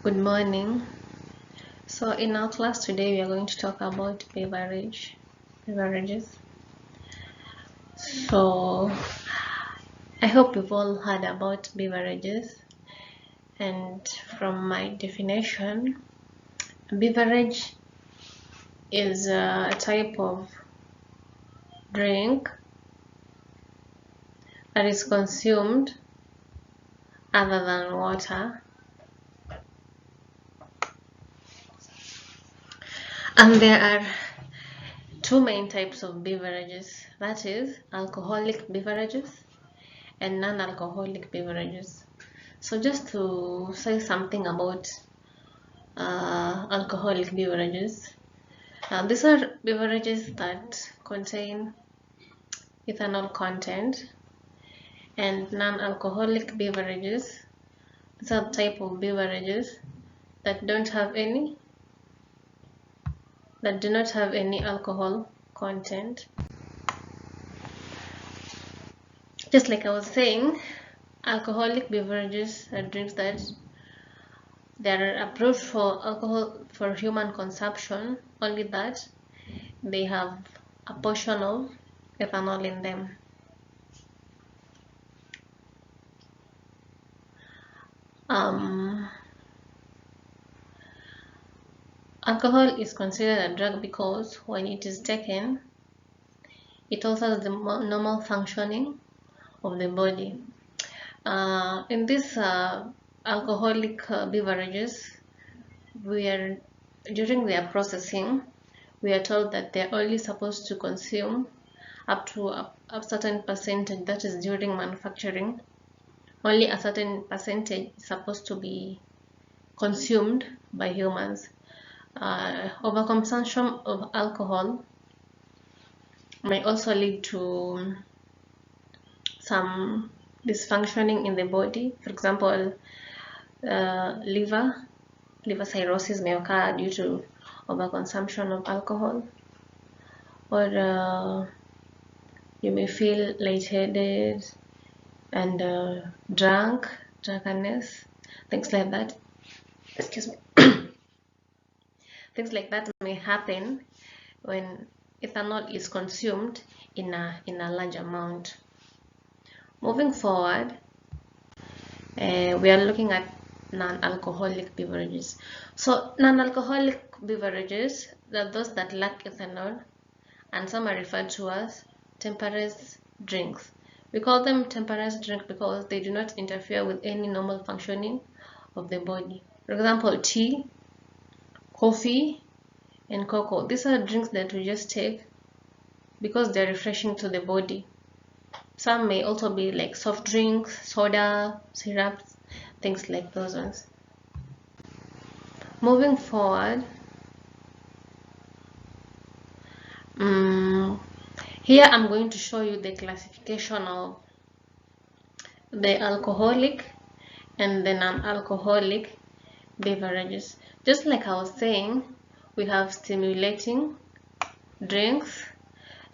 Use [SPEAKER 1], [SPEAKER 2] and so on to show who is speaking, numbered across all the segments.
[SPEAKER 1] Good morning. So in our class today we are going to talk about beverages. So I hope you've all heard about beverages, and from my definition, a beverage is a type of drink that is consumed other than water, and there are two main types of beverages, that is alcoholic beverages and non-alcoholic beverages. So just to say something about alcoholic beverages, these are beverages that contain ethanol content, and non-alcoholic beverages, these are the type of beverages that do not have any alcohol content. Just like I was saying, alcoholic beverages are drinks that they are approved for human consumption, only that they have a portion of ethanol in them. Alcohol is considered a drug because when it is taken, it alters the normal functioning of the body. In these alcoholic beverages, during their processing, we are told that they're only supposed to consume up to a certain percentage, that is during manufacturing. Only a certain percentage is supposed to be consumed by humans. Overconsumption of alcohol may also lead to some dysfunctioning in the body. For example, liver cirrhosis may occur due to overconsumption of alcohol, or you may feel lightheaded and drunkenness, things like that. Excuse me. Things like that may happen when ethanol is consumed in a large amount. Moving forward, we are looking at non-alcoholic beverages. So non-alcoholic beverages are those that lack ethanol, and some are referred to as temperance drinks. We call them temperance drink because they do not interfere with any normal functioning of the body. For example, tea, coffee, and cocoa. These are drinks that we just take because they're refreshing to the body. Some may also be like soft drinks, soda, syrups, things like those ones. Moving forward, here I'm going to show you the classification of the alcoholic and the non-alcoholic beverages. Just like I was saying, we have stimulating drinks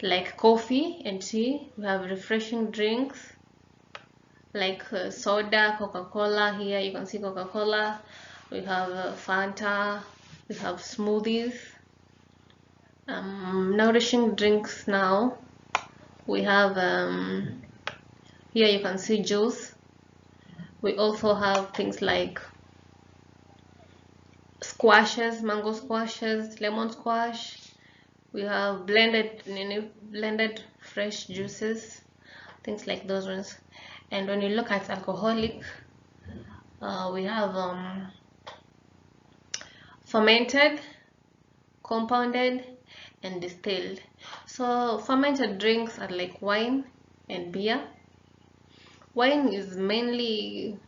[SPEAKER 1] like coffee and tea. We have refreshing drinks like soda, Coca-Cola. Here you can see Coca-Cola. We have Fanta. We have smoothies. Nourishing drinks now. We have here you can see juice. We also have things like squashes, mango squashes, lemon squash. We have blended fresh juices, things like those ones. And when you look at alcoholic, we have fermented, compounded, and distilled. So fermented drinks are like wine and beer. Wine is mainly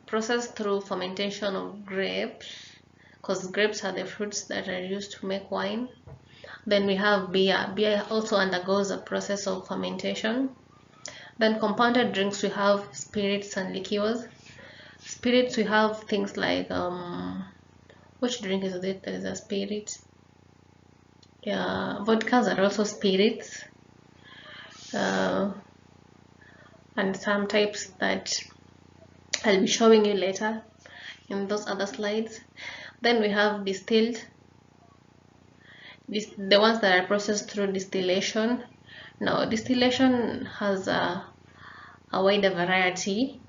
[SPEAKER 1] processed through fermentation of grapes, because grapes are the fruits that are used to make wine. Then we have beer. Beer also undergoes a process of fermentation. Then compounded drinks, we have spirits and liqueurs. Spirits, we have things like which drink is it that is a spirit? Yeah, vodkas are also spirits, and some types that I'll be showing you later. in those other slides. Then we have distilled, the ones that are processed through distillation. Now distillation has a wider variety.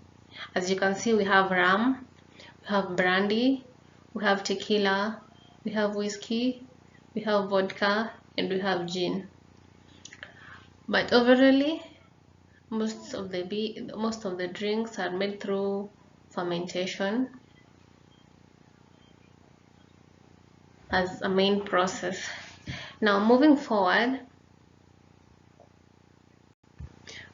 [SPEAKER 1] As you can see, we have rum, we have brandy, we have tequila, we have whiskey, we have vodka, and we have gin. But overall, most of the drinks are made through fermentation as a main process. Now moving forward,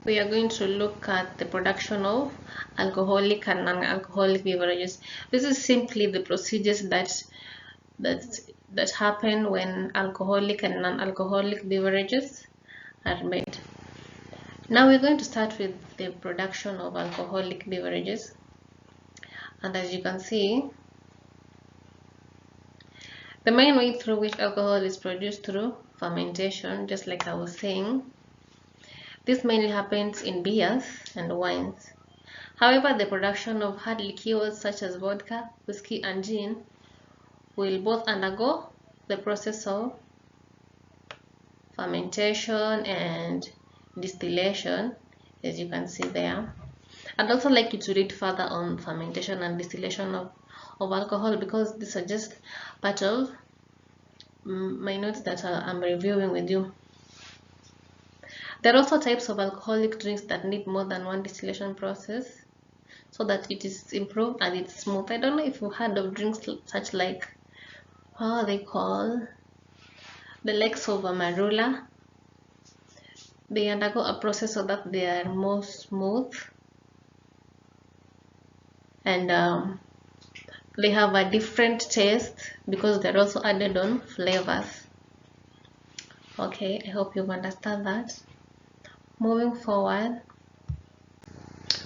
[SPEAKER 1] we are going to look at the production of alcoholic and non-alcoholic beverages. This is simply the procedures that happen when alcoholic and non-alcoholic beverages are made. Now we're going to start with the production of alcoholic beverages, and as you can see, the main way through which alcohol is produced through fermentation, just like I was saying. This mainly happens in beers and wines. However, the production of hard liqueurs such as vodka, whiskey, and gin will both undergo the process of fermentation and distillation, as you can see there. I'd also like you to read further on fermentation and distillation of alcohol, because these are just part of my notes that I'm reviewing with you. There are also types of alcoholic drinks that need more than one distillation process so that it is improved and it's smooth. I don't know if you've heard of drinks such like, how are they called? The likes of Amarula. They undergo a process so that they are more smooth, and they have a different taste because they're also added on flavors. Okay, I hope you understand that. Moving forward,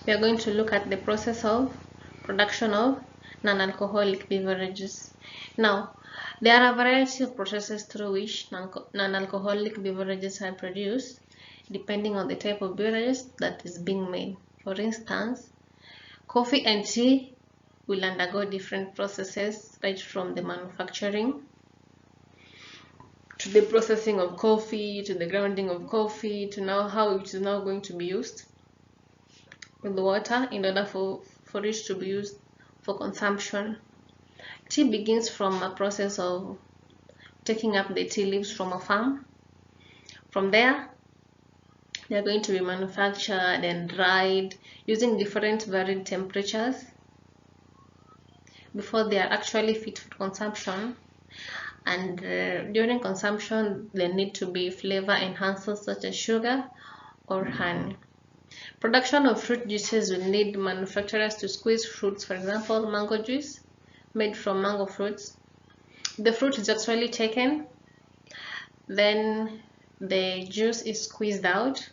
[SPEAKER 1] we are going to look at the process of production of non-alcoholic beverages. Now, there are a variety of processes through which non-alcoholic beverages are produced, depending on the type of beverages that is being made. For instance, coffee and tea will undergo different processes, right from the manufacturing to the processing of coffee, to the grounding of coffee, to now how it is now going to be used with the water in order for it to be used for consumption. Tea begins from a process of taking up the tea leaves from a farm. From there, they are going to be manufactured and dried using different varied temperatures before they are actually fit for consumption. And during consumption, there need to be flavor enhancers such as sugar or honey. Production of fruit juices will need manufacturers to squeeze fruits, for example, mango juice made from mango fruits. The fruit is actually taken, then the juice is squeezed out.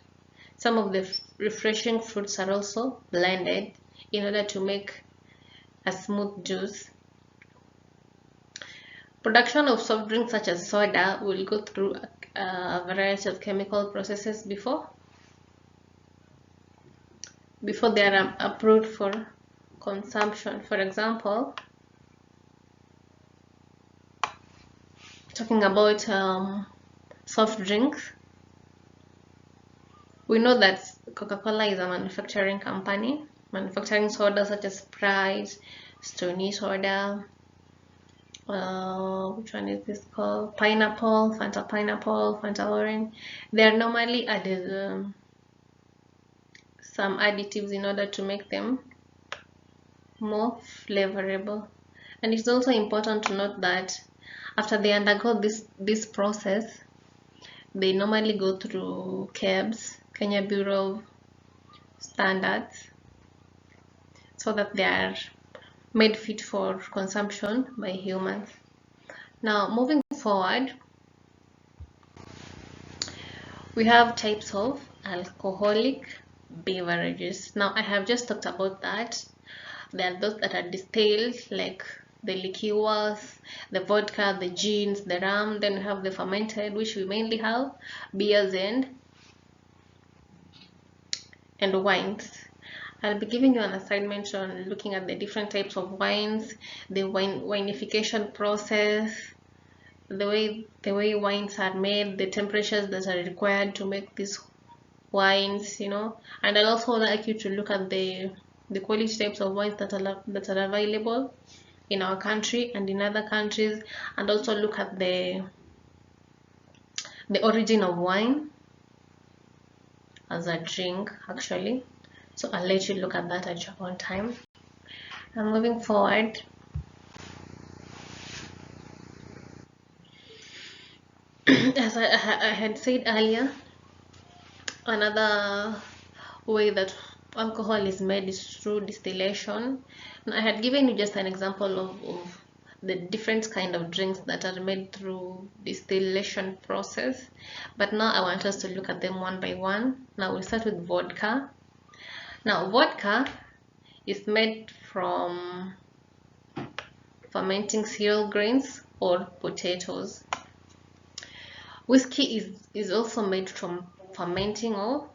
[SPEAKER 1] Some of the refreshing fruits are also blended in order to make a smooth juice. Production of soft drinks such as soda will go through a variety of chemical processes before they are approved for consumption. For example, talking about soft drinks, we know that Coca-Cola is a manufacturing company, manufacturing soda such as Sprite, Stony soda, which one is this called? Pineapple, Fanta orange. They are normally added some additives in order to make them more flavorable. And it's also important to note that after they undergo this process, they normally go through KEBS, Kenya Bureau of Standards, so that they are made fit for consumption by humans. Now, moving forward, we have types of alcoholic beverages. Now, I have just talked about that. There are those that are distilled, like the liqueurs, the vodka, the gins, the rum. Then we have the fermented, which we mainly have beers and wines. I'll be giving you an assignment on looking at the different types of wines, the winification process, the way wines are made, the temperatures that are required to make these wines, you know. And I'll also like you to look at the quality types of wines that are available in our country and in other countries, and also look at the origin of wine as a drink actually. So I'll let you look at that at your own time. And moving forward, as I had said earlier, another way that alcohol is made is through distillation. And I had given you just an example of the different kind of drinks that are made through distillation process, but now I want us to look at them one by one. Now we'll start with vodka. Now is made from fermenting cereal grains or potatoes. Whiskey is also made from fermenting of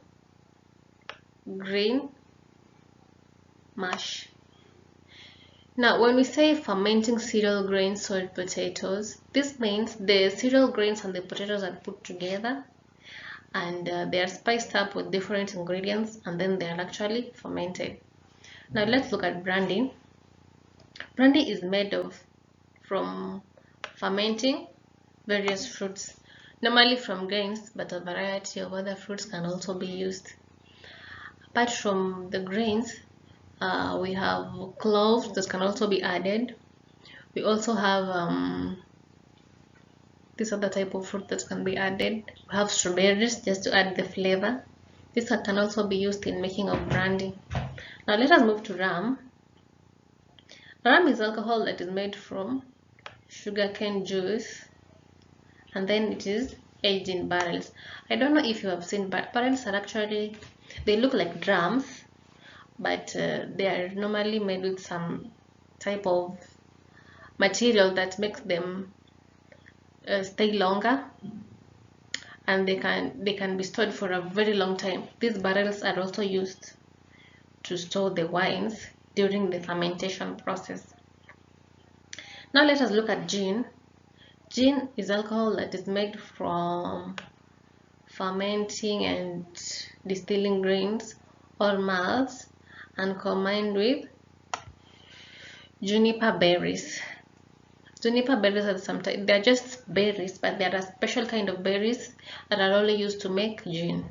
[SPEAKER 1] grain mash. Now when we say fermenting cereal grains or potatoes, this means the cereal grains and the potatoes are put together, and they are spiced up with different ingredients, and then they are actually fermented. Now let's look at brandy. Brandy is made from fermenting various fruits, normally from grains, but a variety of other fruits can also be used. Apart from the grains, we have cloves that can also be added. We also have this other type of fruit that can be added. We have strawberries just to add the flavor. This can also be used in making of brandy. Now let us move to rum. Rum is alcohol that is made from sugarcane juice, and then it is aged in barrels. I don't know if you have seen, but barrels are actually, they look like drums, but they are normally made with some type of material that makes them stay longer, and they can be stored for a very long time. These barrels are also used to store the wines during the fermentation process. Now let us look at gin. Gin is alcohol that is made from fermenting and distilling grains or malts and combined with juniper berries. Juniper berries are sometimes, they're just berries, but they are a special kind of berries that are only used to make gin.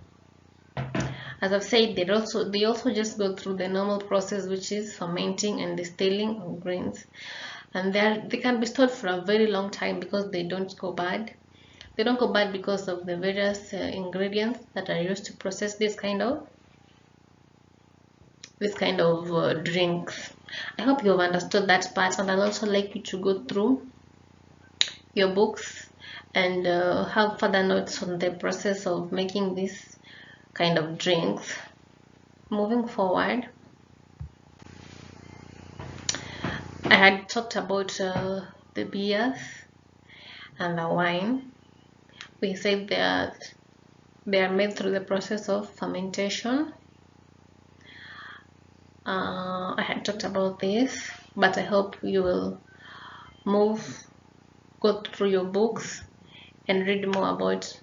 [SPEAKER 1] As I've said, they also just go through the normal process, which is fermenting and distilling of grains, and they can be stored for a very long time because they don't go bad. They don't go bad because of the various ingredients that are used to process this kind of drinks. I hope you have understood that part, and I'd also like you to go through your books and have further notes on the process of making this kind of drinks. Moving forward, I had talked about the beers and the wine. We said that they are made through the process of fermentation. I had talked about this, but I hope you will go through your books and read more about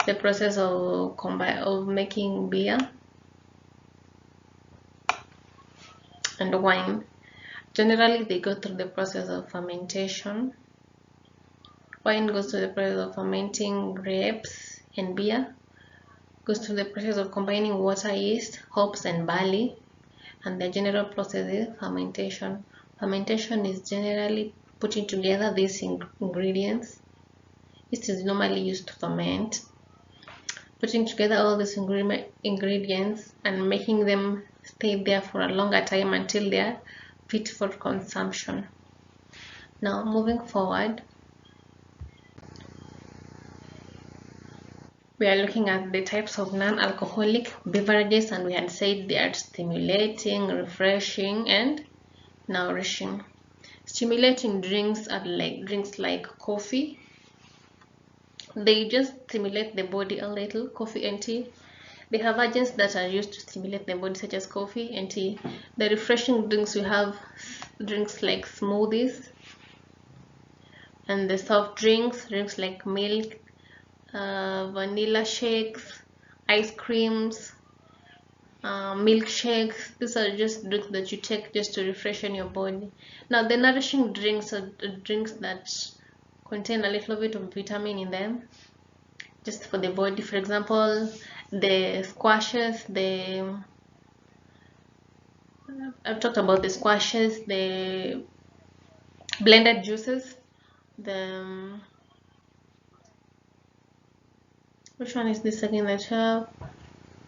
[SPEAKER 1] the process of making beer and wine. Generally, they go through the process of fermentation. Wine goes through the process of fermenting grapes, and beer goes through the process of combining water, yeast, hops, and barley. And the general process is fermentation. Fermentation is generally putting together these ingredients. Yeast is normally used to ferment. Putting together all these ingredients and making them stay there for a longer time until they are fit for consumption. Now moving forward, we are looking at the types of non-alcoholic beverages, and we had said they are stimulating, refreshing, and nourishing. Stimulating drinks are drinks like coffee. They just stimulate the body a little. Coffee and tea, They have agents that are used to stimulate the body, such as coffee and tea. The refreshing drinks, we have drinks like smoothies, and the soft drinks like milk, vanilla shakes, ice creams, milkshakes. These are just drinks that you take just to refreshen your body. Now, the nourishing drinks are drinks that contain a little bit of vitamin in them, just for the body. For example, the squashes, I've talked about the squashes, the blended juices, the which one is this again that have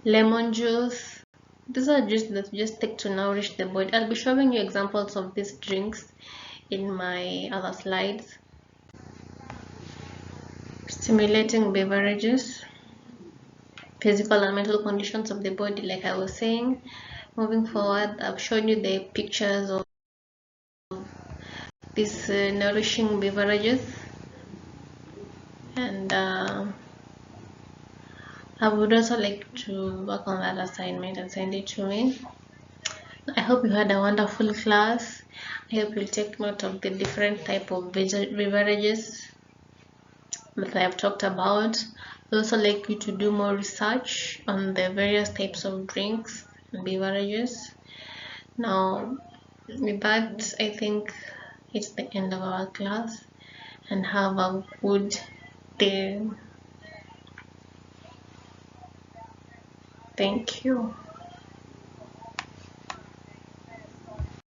[SPEAKER 1] lemon juice. These are just that just take to nourish the body. I'll be showing you examples of these drinks in my other slides. Stimulating beverages, physical and mental conditions of the body, like I was saying. Moving forward, I've shown you the pictures of these nourishing beverages, and I would also like to work on that assignment and send it to me. I hope you had a wonderful class. I hope you'll take note of the different type of beverages that I have talked about. I'd also like you to do more research on the various types of drinks and beverages. Now, with that, I think it's the end of our class, and have a good day. Thank you.